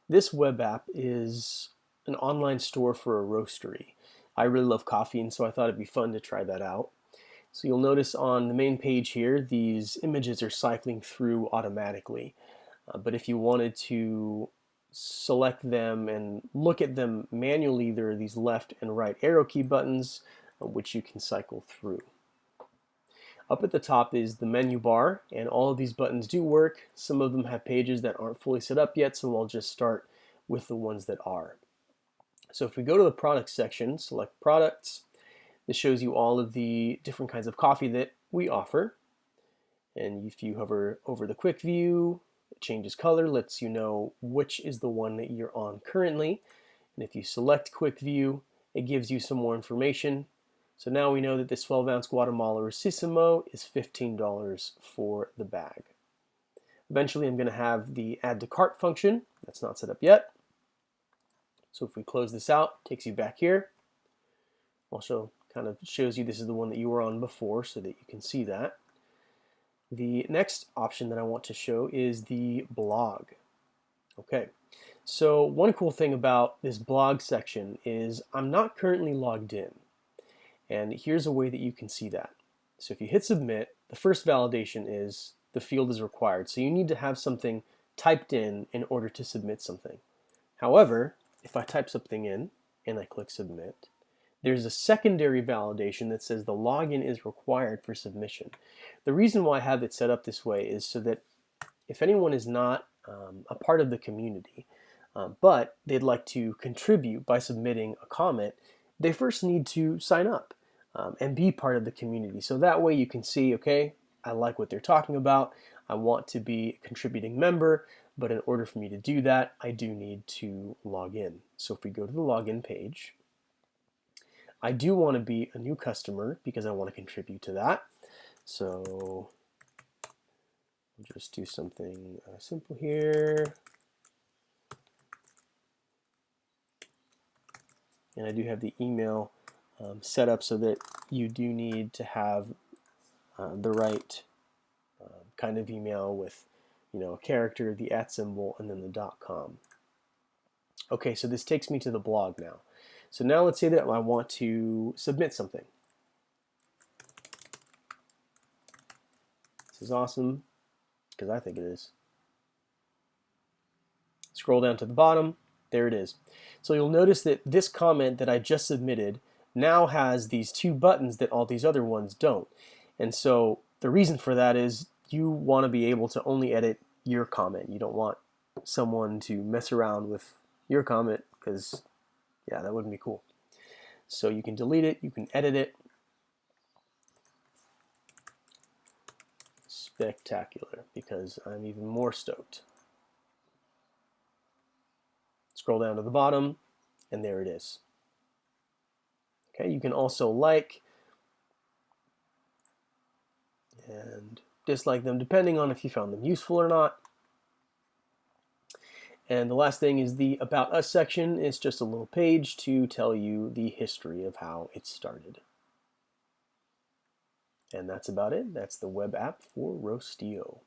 This web app is an online store for a roastery. I really love coffee, and so I thought it'd be fun to try that out. So you'll notice on the main page here, these images are cycling through automatically. But if you wanted to select them and look at them manually, there are these left and right arrow key buttons, which you can cycle through. Up at the top is the menu bar, and all of these buttons do work. Some of them have pages that aren't fully set up yet, so I'll just start with the ones that are. So if we go to the products section, select products, this shows you all of the different kinds of coffee that we offer. And if you hover over the quick view, it changes color, lets you know which is the one that you're on currently. And if you select quick view, it gives you some more information. So now we know that this 12-ounce Guatemala Rosissimo is $15 for the bag. Eventually I'm going to have the add to cart function. That's not set up yet. So if we close this out, it takes you back here. Also kind of shows you this is the one that you were on before so that you can see that. The next option that I want to show is the blog. Okay, so one cool thing about this blog section is I'm not currently logged in. And here's a way that you can see that. So if you hit submit, the first validation is the field is required. So you need to have something typed in order to submit something. However, if I type something in and I click submit, there's a secondary validation that says the login is required for submission. The reason why I have it set up this way is so that if anyone is not a part of the community, but they'd like to contribute by submitting a comment, they first need to sign up and be part of the community. So that way you can see, okay, I like what they're talking about. I want to be a contributing member, but in order for me to do that, I do need to log in. So if we go to the login page, I do want to be a new customer because I want to contribute to that. So I'll just do something simple here. And I do have the email set up so that you do need to have the right kind of email with, a character, the @ symbol, and then the .com. Okay, so this takes me to the blog now. So now let's say that I want to submit something. This is awesome because I think it is. Scroll down to the bottom. There it is. So you'll notice that this comment that I just submitted now has these two buttons that all these other ones don't. And so the reason for that is you want to be able to only edit your comment. You don't want someone to mess around with your comment because, yeah, that wouldn't be cool. So you can delete it, you can edit it. Spectacular, because I'm even more stoked. Scroll down to the bottom, and there it is. Okay, you can also like and dislike them depending on if you found them useful or not. And the last thing is the About Us section. It's just a little page to tell you the history of how it started. And that's about it. That's the web app for Roastio.